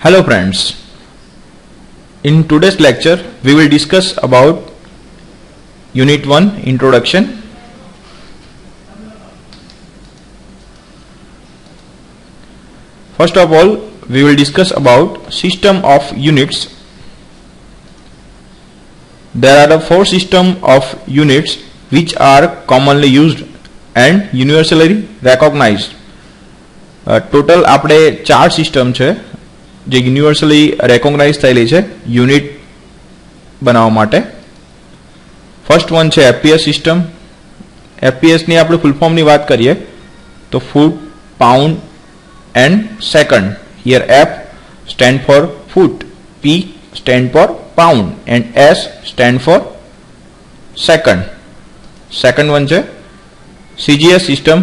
Hello friends, in today's lecture we will discuss about Unit 1 Introduction. First of all, we will discuss about system of units. There are the four systems of units which are commonly used and universally recognized. Total આપણે ચાર system છે જે universally recognise થયેલી છે unit બનાવવા માટે. First one છે FPS system. એફપીએસની આપણે ફૂલ ફોર્મની વાત કરીએ તો foot, pound and second. Here F stand for foot, P stand for pound and S stand for second. Second one છે CGS system.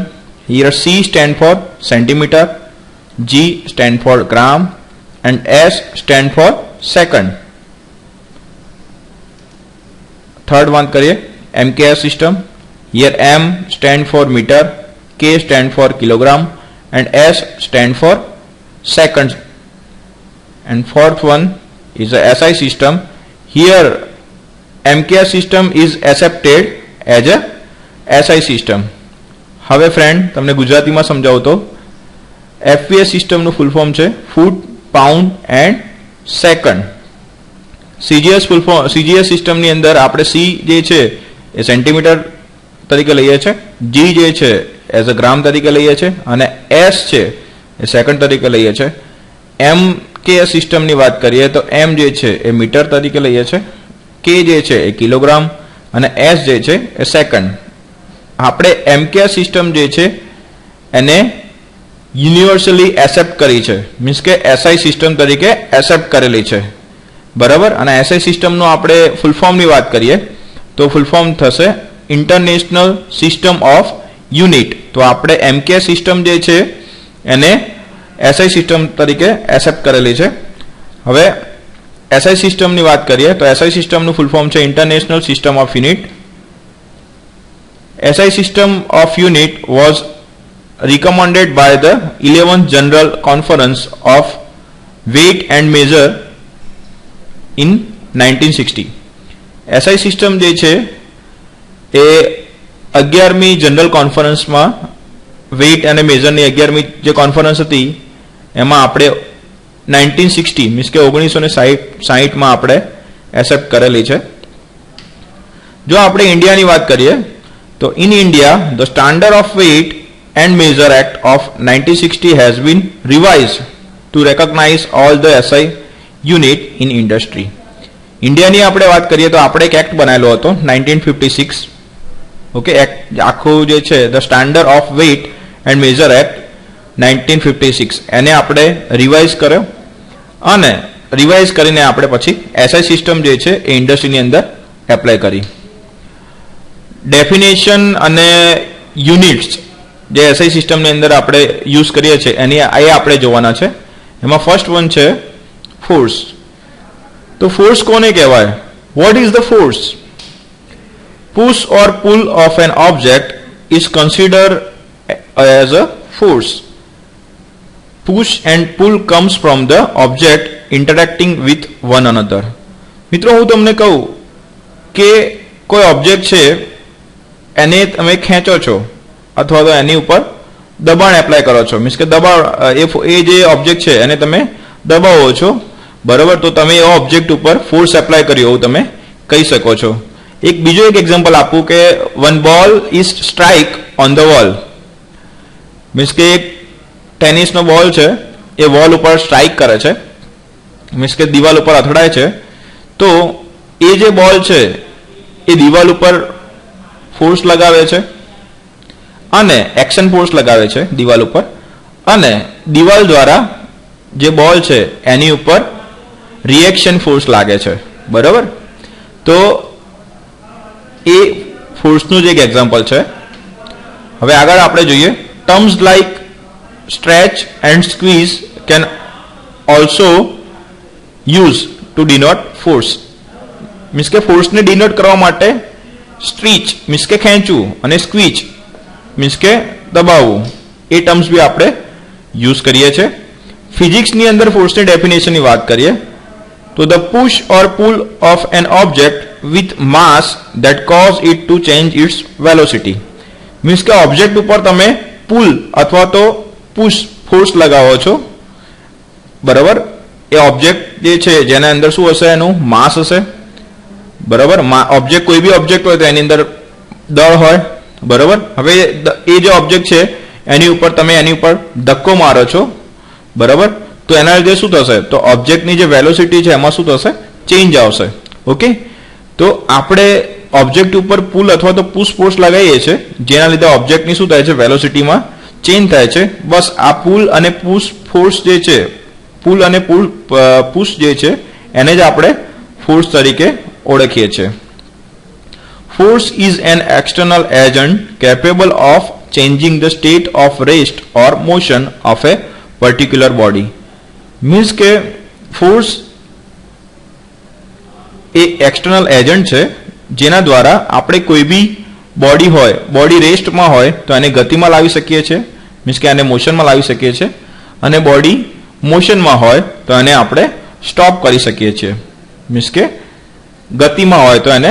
Here C stand for centimeter, G stand for gram and S stand for second. Third one करिए MKS system. Here M stand for meter, K stand for kilogram and S stand for seconds. And fourth one is a SI system. Here MKS system is accepted as a SI system. હવે friend તમને ગુજરાતીમાં સમજાવું તો FPS સિસ્ટમનું full form છે ફૂટ, pound and second. CGS સિસ્ટમની અંદર આપણે સી જે છે એ સેન્ટીમીટર તરીકે લઈએ છીએ, જી જે છે એઝ અ ગ્રામ તરીકે લઈએ છીએ અને એસ છે એ સેકન્ડ તરીકે લઈએ છીએ. એમ કે સિસ્ટમની વાત કરીએ તો એમ જે છે એ મીટર તરીકે લઈએ છીએ, કે જે છે એ કિલોગ્રામ અને એસ જે છે એ સેકન્ડ. આપણે એમકેએસ સિસ્ટમ જે છે એને યુનિવર્સલી એક્સેપ્ટ કરી છે, મીન્સ કે એસઆઈ સિસ્ટમ તરીકે એક્સેપ્ટ કરેલી છે, બરાબર. અને એસઆઈ સિસ્ટમનો આપણે ફૂલ ફોર્મની વાત કરીએ તો ફૂલ ફોર્મ થશે ઇન્ટરનેશનલ સિસ્ટમ ઓફ યુનિટ. તો આપણે એમકેએસ સિસ્ટમ જે છે એને એસઆઈ સિસ્ટમ તરીકે એક્સેપ્ટ કરેલી છે. હવે એસઆઈ સિસ્ટમની વાત કરીએ તો એસઆઈ સિસ્ટમનું ફૂલ ફોર્મ છે international system of unit. SI system of unit was recommended by the 11th General Conference of Weight and Measure in 1960. SI system જે છે એ 11મી જનરલ કોન્ફરન્સમાં વેઇટ અને મેઝરની 11મી જે કોન્ફરન્સ હતી એમાં આપણે 1960 મીન્સ કે 1960માં આપણે એક્સેપ્ટ કરેલી છે. જો આપણે ઇન્ડિયાની વાત કરીએ તો in India, the Standard of Weight and Measure Act of 1960 has been revised to recognize all the SI unit in industry. ઇન્ડિયાની આપણે વાત કરીએ તો આપણે એક એક્ટ બનાવેલો હતો 1956. ઓકે, આખું જે છે the standard of weight and measure act 1956 એને આપણે રિવાઇઝ કર્યો અને રિવાઇઝ કરીને આપણે પછી એસઆઈ સિસ્ટમ જે છે એ ઇન્ડસ્ટ્રીની અંદર એપ્લાય કરી. ડેફિનેશન અને યુનિટ્સ જે એસઆઈ સિસ્ટમની અંદર આપણે યુઝ કરીએ છીએ એની એ આપણે જોવાના છે. એમાં ફર્સ્ટ વન છે ફોર્સ. તો ફોર્સ કોને કહેવાય? What is the force? Push or pull of an object is consider as a force. Push and pull comes from the object interacting with one another. મિત્રો, હું તમને કહું કે કોઈ ઓબ્જેક્ટ છે એને તમે ખેંચો છો અથવા તો એની ઉપર દબાણ એપ્લાય કરો છો, મીન્સ કે દબાણ એ જે ઓબ્જેક્ટ છે એને તમે દબાવો છો, બરાબર. તો તમે એ ઓબ્જેક્ટ ઉપર ફોર્સ એપ્લાય કર્યો એવું તમે કહી શકો છો. એક બીજો એક એક્ઝામ્પલ આપું કે one ball is strike on the wall. Means કે એક ટેનિસનો બોલ છે એ વોલ ઉપર સ્ટ્રાઇક કરે છે, મીન્સ કે દિવાલ ઉપર અથડાય છે. તો એ જે બોલ છે એ દિવાલ ઉપર ફોર્સ લગાવે છે અને એક્શન ફોર્સ લગાવે છે દિવાલ ઉપર, અને દિવાલ દ્વારા જે બોલ છે એની ઉપર રિએક્શન ફોર્સ લાગે છે, બરાબર. તો એ ફોર્સનું જ એક એક્ઝામ્પલ છે. હવે આગળ આપણે જોઈએ terms like stretch and squeeze can also use to denote force. Means કે ફોર્સને ડિનોટ કરવા માટે સ્ટ્રીચ મીન્સ કે ખેંચવું અને સ્ક્વીચ મીન્સ કે દબાવવું એ ટર્મ્સ બી આપણે યુઝ કરીએ છીએ. ફિઝિક્સની અંદર ફોર્સની ડેફિનેશનની વાત કરીએ તો the push or pull of an object with mass that cause it to change its velocity. Means કે ઓબ્જેક્ટ ઉપર તમે પુલ અથવા તો પુશ ફોર્સ લગાવો છો, બરાબર. એ ઓબ્જેક્ટ જે છે જેના અંદર શું હશે, એનું માસ હશે, બરાબર. ઓબ્જેક્ટ કોઈ બી ઓબ્જેક્ટ હોય તો એની અંદર દળ હોય, બરાબર. હવે એ જે ઓબ્જેક્ટ છે એની ઉપર તમે એની ઉપર ધક્કો મારો છો, બરાબર. તો એના લીધે શું થશે, તો ઓબ્જેક્ટની જે વેલોસિટી છે એમાં શું થશે, ચેન્જ આવશે. ઓકે, તો આપણે ઓબ્જેક્ટ ઉપર પુલ અથવા તો પુશ ફોર્સ લગાવીએ છીએ જેના લીધે ઓબ્જેક્ટની શું થાય છે, વેલોસિટીમાં ચેન્જ થાય છે. બસ આ પુલ અને પુશ ફોર્સ જે છે, પુલ અને પુશ જે છે એને જ આપણે ફોર્સ તરીકે ઓળખીએ છીએ. Force is an external agent capable of changing the state of rest or motion of a particular body. Means કે force એ external agent છે જેના દ્વારા આપણે કોઈ બી બોડી હોય, બોડી રેસ્ટમાં હોય તો એને ગતિમાં લાવી શકીએ છીએ, મીન્સ કે એને મોશનમાં લાવી શકીએ છીએ, અને બોડી મોશનમાં હોય તો એને આપણે સ્ટોપ કરી શકીએ છીએ, મીન્સ કે ગતિમાં હોય તો એને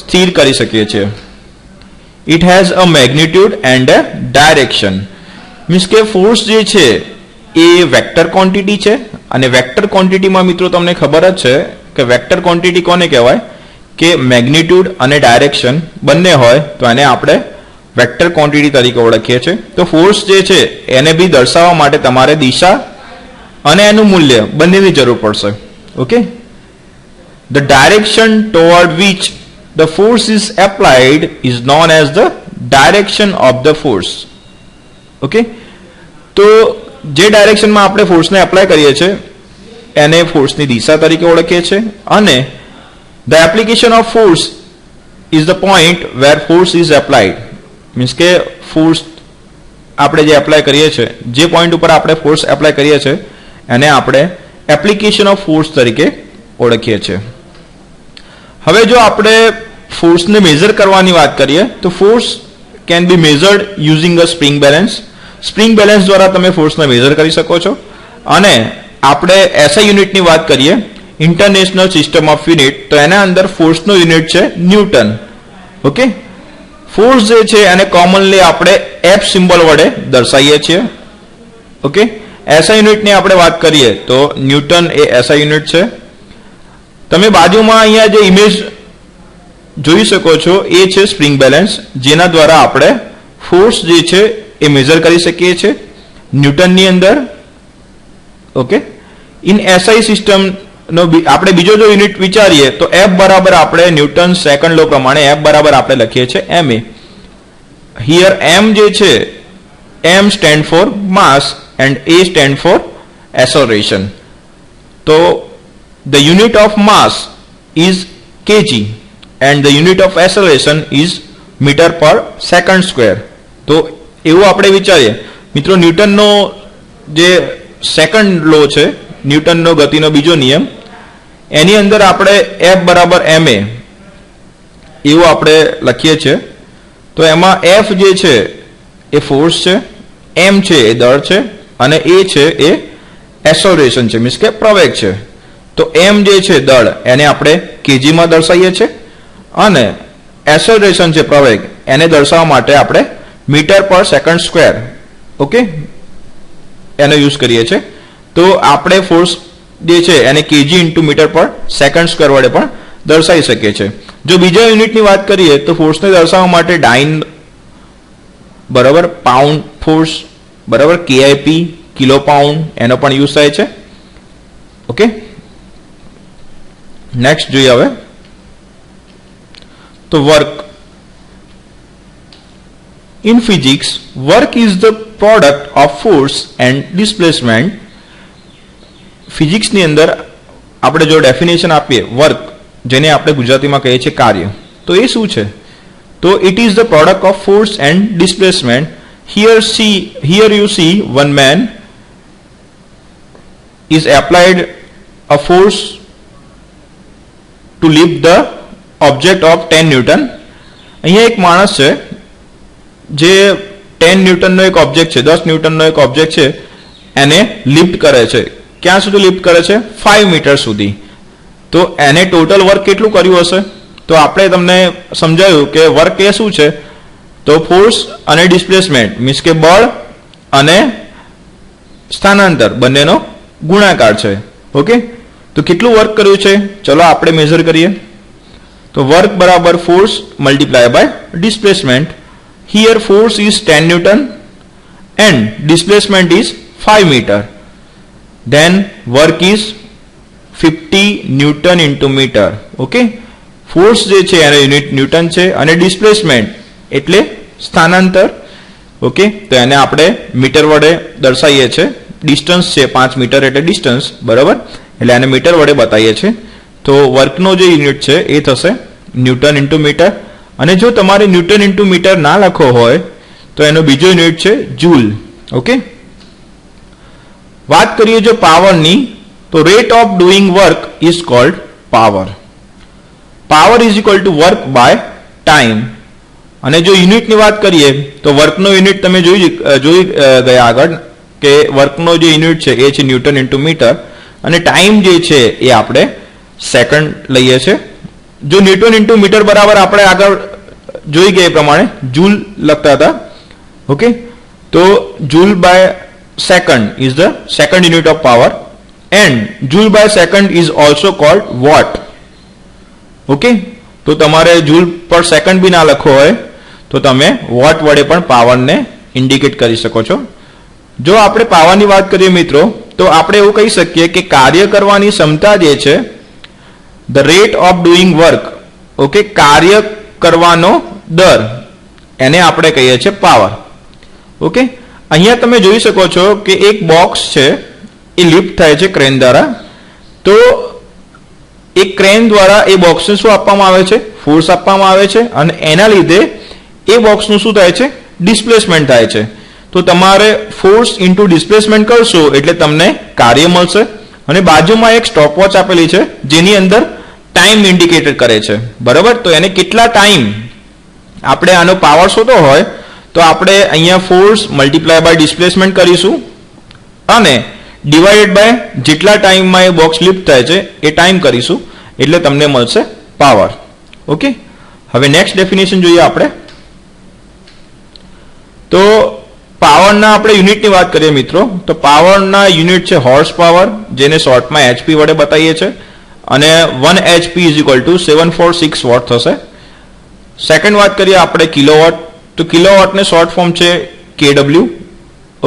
સ્થિર કરી શકીએ છીએ. It has a magnitude and a direction. Means કે ફોર્સ જે છે એ વેક્ટર ક્વોન્ટિટી છે, અને વેક્ટર ક્વોન્ટિટીમાં મિત્રો તમને ખબર જ છે કે વેક્ટર ક્વોન્ટિટી કોને કહેવાય, કે મેગ્નિટ્યુડ અને ડાયરેક્શન બંને હોય તો એને આપણે વેક્ટર ક્વોન્ટિટી તરીકે ઓળખીએ છીએ. તો ફોર્સ જે છે એને બી દર્શાવવા માટે તમારે દિશા અને એનું મૂલ્ય બંનેની જરૂર પડશે. Okay, the direction toward which the force is applied is known as the direction of the force. Okay, તો જે ડાયરેક્શનમાં આપણે ફોર્સને એપ્લાય કરીએ છીએ એને ફોર્સની દિશા તરીકે ઓળખીએ છીએ, અને the application of force is the point where force is applied. Means કે ફોર્સ આપણે જે એપ્લાય કરીએ છીએ, જે પોઈન્ટ ઉપર આપણે ફોર્સ એપ્લાય કરીએ છીએ એને આપણે એપ્લિકેશન ઓફ ફોર્સ તરીકે ઓળખીએ છીએ. હવે જો આપણે ફોર્સને મેઝર કરવાની વાત કરીએ તો force can be measured using a spring balance. Spring balance દ્વારા તમે ફોર્સને મેઝર કરી શકો છો. અને આપણે એસઆઈ યુનિટની વાત કરીએ, ઇન્ટરનેશનલ સિસ્ટમ ઓફ યુનિટ, તો એના અંદર ફોર્સનો યુનિટ છે ન્યૂટન. ઓકે, ફોર્સ જે છે એને કોમનલી આપણે એફ સિમ્બોલ વડે દર્શાવીએ છીએ. ઓકે, એસઆઈ યુનિટની આપણે વાત કરીએ તો ન્યૂટન એ એસઆઈ યુનિટ છે. તમે બાજુમાં અહીંયા જે ઇમેજ જોઈ શકો છો એ છે સ્પ્રિંગ બેલેન્સ, જેના દ્વારા આપણે ફોર્સ જે છે એ મેઝર કરી શકીએ છીએ ન્યૂટનની અંદર. ઓકે, ઇન એસઆઈ સિસ્ટમ નો આપણે બીજો જો યુનિટ વિચારીએ તો એફ બરાબર આપણે ન્યૂટન સેકન્ડ લો પ્રમાણે એફ બરાબર આપણે લખીએ છીએ ma. હિયર એમ જે છે, M stand for mass and a stand for acceleration. તો the unit of mass is kg and the unit of acceleration is meter per second square. તો એવું આપણે વિચારીએ મિત્રો, ન્યૂટનનો જે સેકન્ડ લો છે, ન્યૂટનનો ગતિનો બીજો નિયમ, એની અંદર આપણે F બરાબર ma એવું આપણે લખીએ છીએ. તો એમાં F જે છે એ ફોર્સ છે, m છે એ દળ છે, અને a છે એ એસેલરેશન છે, મીન્સ કે પ્રવેગ છે. તો m જે છે દળ એને આપણે કેજીમાં દર્શાવીએ છીએ, અને એસેલરેશન છે પ્રવેગ, એને દર્શાવવા માટે આપણે મીટર પર સેકન્ડ સ્ક્વેર, ઓકે, એનો યુઝ કરીએ છીએ. તો આપણે ફોર્સ જે છે એને કેજી ઇન્ટુ મીટર પર સેકન્ડ સ્ક્વેર વડે પણ દર્શાવી શકીએ છીએ. જો બીજા યુનિટની વાત કરીએ તો ફોર્સને દર્શાવવા માટે ડાઇન બરાબર પાઉન્ડ ફોર્સ બરાબર કેઆઈપી કિલો પાઉન્ડ એનો પણ યુઝ થાય છે. ઓકે, નેક્સ્ટ જોઈએ હવે તો work. In physics, work is the product of force and displacement. ફિઝિક્સની અંદર આપણે જો ડેફિનેશન આપીએ વર્ક, જેને આપણે ગુજરાતીમાં કહીએ છીએ કાર્ય, તો એ શું છે? તો it is the product of force and displacement. Here you see one man is applied a force to lift the object of 10 newton. અહીંયા એક માણસ છે જે 10 ન્યૂટનનો એક ઓબ્જેક્ટ છે, 10 ન્યૂટનનો એક ઓબ્જેક્ટ છે, એને લિફ્ટ કરે છે. ક્યાં સુધી લિફ્ટ કરે છે? 5 મીટર સુધી. તો એને ટોટલ વર્ક કેટલું કર્યું હશે? તો આપણે તમને સમજાયું કે વર્ક એ શું છે? તો ફોર્સ અને ડિસ્પ્લેસમેન્ટ મીન્સ કે બળ અને સ્થાનાંતર બંનેનો ગુણાકાર છે. ઓકે, તો કેટલું વર્ક કર્યું છે ચલો આપણે મેઝર કરીએ. તો વર્ક બરાબર force multiply by displacement. Here force is 10 newton and displacement is 5 metre. Then work is 50 newton into metre. Okay, force જે છે એનો યુનિટ ન્યૂટન છે અને ડિસ્પ્લેસમેન્ટ એટલે સ્થાનાંતર. ઓકે, તો એને આપણે મીટર વડે દર્શાવીએ છીએ. ડિસ્ટન્સ છે 5 મીટર એટલે ડિસ્ટન્સ, બરાબર, એટલે આને મીટર વડે બતાવીએ છીએ. તો વર્કનો જે યુનિટ છે એ થશે ન્યૂટન ઇન્ટુ મીટર. અને જો તમારે ન્યૂટન ઇન્ટુ મીટર ના લખવો હોય તો એનો બીજો યુનિટ છે જૂલ. ઓકે, વાત કરીએ જો પાવરની, તો rate of doing work is called power. Power is equal to work by time. અને જો યુનિટની વાત કરીએ તો વર્કનો યુનિટ તમે જોઈ ગયા આગળ કે વર્કનો જે યુનિટ છે એ છે ન્યૂટન ઇન્ટુ મીટર અને ટાઈમ જે છે એ આપણે સેકન્ડ લઈએ છીએ. જો ન્યૂટન ઇન્ટુ મીટર બરાબર આપણે આગળ જોઈ ગયા એ પ્રમાણે જૂલ લખતા હતા. ઓકે, તો joule by second is the second unit of power and joule by second is also called watt. Okay, તો તમારે જૂલ પર સેકન્ડ બી ના લખવો હોય તો તમે વોટ વડે પણ પાવરને ઇન્ડિકેટ કરી શકો છો. જો આપણે પાવરની વાત કરીએ મિત્રો, તો આપણે એવું કહી શકીએ કે કાર્ય કરવાની ક્ષમતા જે છે, the rate of doing work, okay, કાર્ય કરવાનો દર, એને આપણે કહીએ છીએ પાવર. ઓકે, અહીંયા તમે જોઈ શકો છો કે એક બોક્સ છે એ લિફ્ટ થાય છે ક્રેન દ્વારા. તો એક ક્રેન દ્વારા એ બોક્સને શું આપવામાં આવે છે? ફોર્સ આપવામાં આવે છે અને એના લીધે એ બોક્સનું શું થાય છે? ડિસ્પ્લેસમેન્ટ થાય છે. તો તમારે ફોર્સ ઇન્ટુ ડિસ્પ્લેસમેન્ટ કરશો એટલે તમને કાર્ય મળશે. અને બાજુમાં એક સ્ટોપવોચ આપેલી છે જેની અંદર ટાઈમ ઇન્ડિકેટર કરે છે, બરાબર. તો એને કેટલા ટાઈમ આપણે આનો પાવર શોધવો હોય તો આપણે અહીંયા ફોર્સ મલ્ટીપ્લાય બાય ડિસ્પ્લેસમેન્ટ કરીશું અને ડિવાઇડેડ બાય જેટલા ટાઈમમાં એ બોક્સ લિફ્ટ થાય છે એ ટાઈમ કરીશું એટલે તમને મળશે પાવર. ઓકે, હવે નેક્સ્ટ ડેફિનેશન જોઈએ આપણે. તો પાવરના આપણે યુનિટની વાત કરીએ મિત્રો, તો પાવરના યુનિટ છે હોર્સ પાવર, જેને શોર્ટમાં HP વડે બતાવીએ છીએ અને 1 HP is equal to 746 watt થશે. સેકન્ડ વાત કરીએ આપણે કિલોવોટ, તો કિલોવોટને શોર્ટ ફોર્મ છે KW.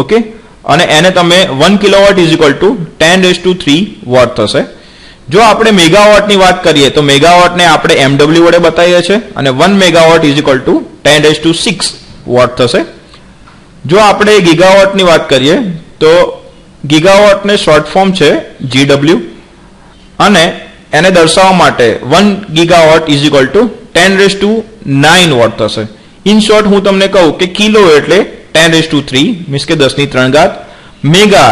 ઓકે, અને એને તમે 1 kilowatt is equal to 10⁻³ watt થશે. જો આપણે મેગાવોટની વાત કરીએ તો મેગાવોટને આપણે MW વડે બતાવીએ છીએ અને 1 megawatt is equal to 10⁻6 watt થશે. જો આપણે ગીગાવોટની વાત કરીએ તો ગીગાવોટને શોર્ટ ફોર્મ છે GW અને એને દર્શાવવા માટે 1 gigawatt is equal to 10⁻9 watt થશે. ઇન શોર્ટ હું તમને કહું કે કિલો એટલે 10⁻³ મીન્સ કે 10⁻³ ઘાત, મેગા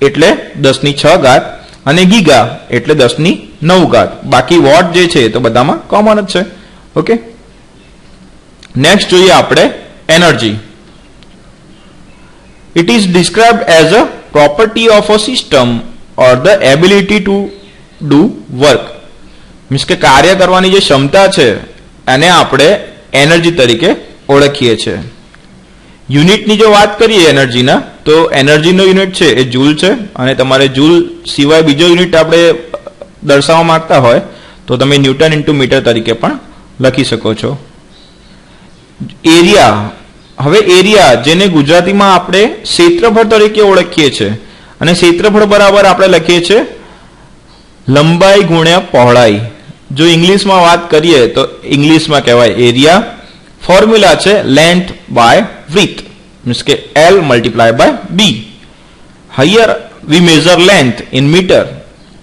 એટલે 10⁻6 ઘાત અને ગીગા એટલે 10⁻9 ઘાત. બાકી વોટ જે છે તો બધામાં કોમન જ છે. ઓકે, નેક્સ્ટ જોઈએ આપણે energy. It is described as a property of a system or the ability to do work. Means કે કાર્ય કરવાની જે ક્ષમતા છે એને આપણે એનર્જી તરીકે ઓળખીએ છીએ. યુનિટની જો વાત કરીએ એનર્જીના, તો એનર્જીનો યુનિટ છે એ જૂલ છે અને તમારે જૂલ સિવાય બીજો યુનિટ આપણે દર્શાવવા માંગતા હોય તો તમે ન્યૂટન ઇન્ટુ મીટર તરીકે પણ લખી શકો છો. એરિયા, હવે એરિયા જેને ગુજરાતીમાં આપણે ક્ષેત્રફળ તરીકે ઓળખીએ છીએ અને ક્ષેત્રફળ બરાબર આપણે લખીએ છીએ લંબાઈ ગુણ્યા પહોળાઈ. જો ઇંગ્લિશમાં વાત કરીએ તો ઇંગ્લિશમાં કહેવાય એરિયા. ફોર્મ્યુલા છે લેન્થ બાય width મીન્સ કે L multiply by B. Here we measure length in meter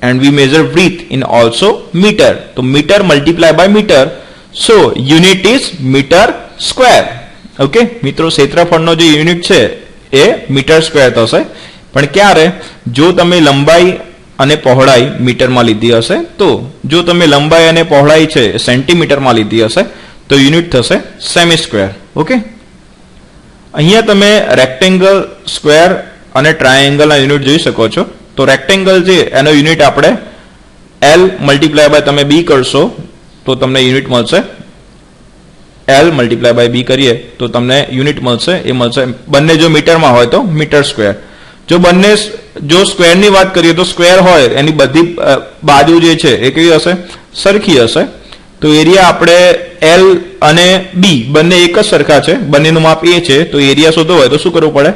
and we measure width in also meter. તો meter multiply by meter, so unit is meter square. Okay મિત્રો, ક્ષેત્રફળનો જે unit છે એ metre square થશે. પણ ક્યારે? જો તમે લંબાઈ અને પહોળાઈ મીટરમાં લીધી હશે તો. જો તમે લંબાઈ અને પહોળાઈ છે સેન્ટીમીટરમાં લીધી હશે તો યુનિટ થશે સેમી સ્ક્વેર. ઓકે, અહીંયા તમે રેક્ટેંગલ, સ્ક્વેર અને ટ્રાયેંગલના યુનિટ જોઈ શકો છો. તો રેક્ટેંગલ છે એનો યુનિટ આપણે L મલ્ટીપ્લાય બાય તમે B કરશો તો તમને યુનિટ મળશે L મલ્ટીપ્લાય બાય B કરીએ તો તમને યુનિટ મળશે, એ મળશે બંને જો મીટરમાં હોય તો મીટર સ્ક્વેર. જો સ્ક્વેરની વાત કરીએ તો સ્ક્વેર હોય એની બધી બાજુ જે છે એ કેવી હશે? સરખી હશે. તો એરિયા આપણે L અને B બંને એક જ સરખા છે, બંનેનું માપ A છે, તો એરિયા શોધવો હોય તો શું કરવું પડે?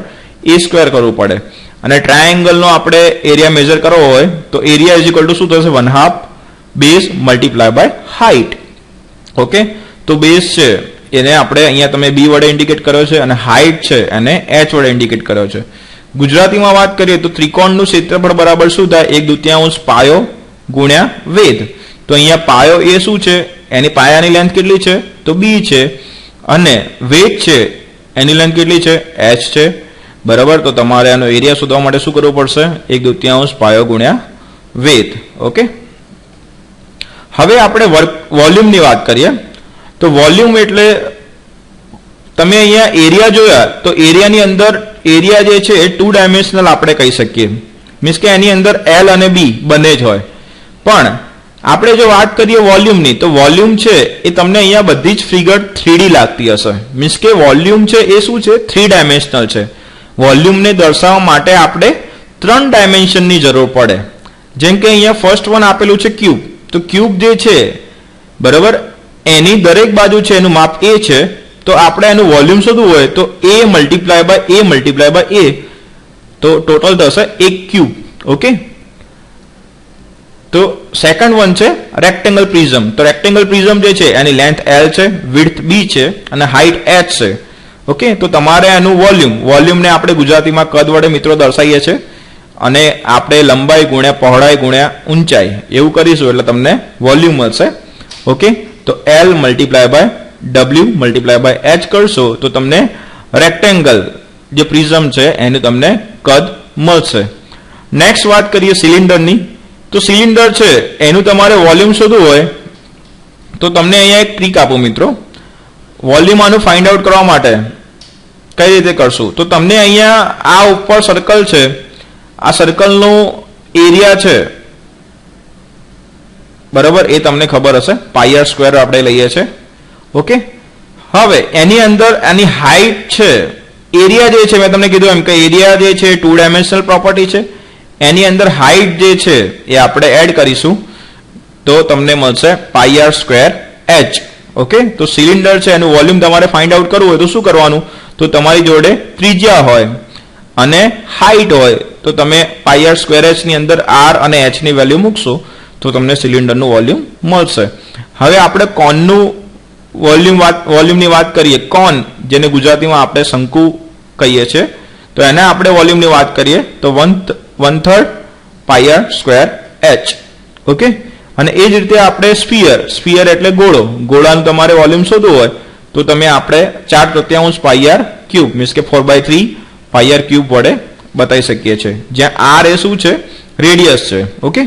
A સ્ક્વેર કરવું પડે. અને ટ્રાયેંગલનો આપણે એરિયા મેજર કરવો હોય તો એરિયા ઇઝ ઇક્વલ ટુ શું થશે? 1/2 base multiply by height. Okay, તો બેઝ છે એને આપણે અહીંયા તમે B વડે ઇન્ડિકેટ કર્યો છે અને હાઇટ છે એને H વડે ઇન્ડિકેટ કર્યો છે. ગુજરાતીમાં વાત કરીએ તો ત્રિકોણનું ક્ષેત્રફળ બરાબર શું થાય? 1/2 પાયો ગુણ્યા વેધ. તો અહીંયા પાયો એ શું છે? એની પાયાની લેન્થ કેટલી છે? તો B છે. અને વેધ છે એની લેન્થ કેટલી છે? H છે. બરાબર, તો તમારે આનો એરિયા શોધવા માટે શું કરવું પડશે? 1/2 પાયો ગુણ્યા વેધ. ઓકે, હવે આપણે વોલ્યુમની વાત કરીએ. તો વોલ્યુમ એટલે તમે અહીંયા એરિયા જોયા તો એરિયાની અંદર એરિયા જે છે એ 2 ડાયમેન્શનલ આપણે કહી શકીએ, મીન્સ કે એની અંદર L અને B બંને જ હોય. પણ આપણે જો વાત કરીએ વોલ્યુમની તો વોલ્યુમ છે એ તમને અહીંયા બધી જ ફિગર 3D લાગતી હશે, મીન્સ કે વોલ્યુમ છે એ શું છે? 3 ડાયમેન્શનલ છે. વોલ્યુમને દર્શાવવા માટે આપણે 3 ડાયમેન્શનની જરૂર પડે. જેમ કે અહીંયા ફર્સ્ટ વન આપેલું છે ક્યુબ. તો ક્યુબ જે છે બરાબર એની દરેક બાજુ છે એનું માપ A છે. તો આપણે એનું વોલ્યુમ શોધવું હોય તો A મલ્ટીપ્લાય બાય A તો ટોટલ થશે 1 ક્યુબ. ઓકે, તો સેકન્ડ વન છે રેક્ટેંગલ પ્રિઝમ. તો રેક્ટેંગલ પ્રિઝમ જે છે એની લેન્થ L છે, વિડ્થ B છે અને હાઇટ H છે. ઓકે, તો તમારે એનું વોલ્યુમને આપણે ગુજરાતીમાં કદ વડે મિત્રો દર્શાવીએ છીએ અને આપણે લંબાઈ ગુણ્યા પહોળાઈ ગુણ્યા ઊંચાઈ એવું કરીશું એટલે તમને વોલ્યુમ મળશે. ઓકે, તો L multiply by W multiply by H કરશો તો તમને રેક્ટેંગલ જે પ્રિઝમ છે એનું તમને કદ મળશે. નેક્સ્ટ વાત કરીએ સિલિન્ડરની. તો સિલિન્ડર છે એનું તમારે વોલ્યુમ શોધવું હોય તો તમને અહીંયા એક ટ્રીક આપું મિત્રો. વોલ્યુમ આનું ફાઇન્ડ આઉટ કરવા માટે કઈ રીતે કરશું? તો તમને અહીંયા આ ઉપર સર્કલ છે, આ સર્કલનું એરિયા છે બરાબર, એ તમને ખબર હશે, πr² આપણે લઈએ છીએ. ઓકે, હવે એની અંદર એની હાઇટ છે, એરિયા જે છે મેં તમને કીધું એમ કે એરિયા જે છે 2 ડાયમેન્શનલ પ્રોપર્ટી છે. એની અંદર હાઇટ જે છે એ આપણે એડ કરીશું તો તમને મળશે πr²h. ઓકે, તો સિલિન્ડર છે એનું વોલ્યુમ તમારે ફાઇન્ડ આઉટ કરવું હોય તો શું કરવાનું? તો તમારી જોડે ત્રિજ્યા હોય અને હાઇટ હોય તો તમે πr²h ની અંદર r અને h ની વેલ્યુ મૂકશો તો તમને સિલિન્ડરનું વોલ્યુમ મળશે. હવે આપણે કોનનું વોલ્યુમની વાત કરીએ. કોન જેને ગુજરાતીમાં આપણે શંકુ કહીએ છીએ તો એના આપણે વોલ્યુમની વાત કરીએ તો 1/3 πr²h. ઓકે, અને એ જ રીતે આપણે સ્ફિયર એટલે ગોળાનું તમારે વોલ્યુમ શોધવું હોય તો તમે આપણે 4/3 πr³ મીન્સ કે 4/3 πr³ વડે બતાવી શકીએ છીએ, જ્યાં r એ શું છે? રેડિયસ છે. ઓકે,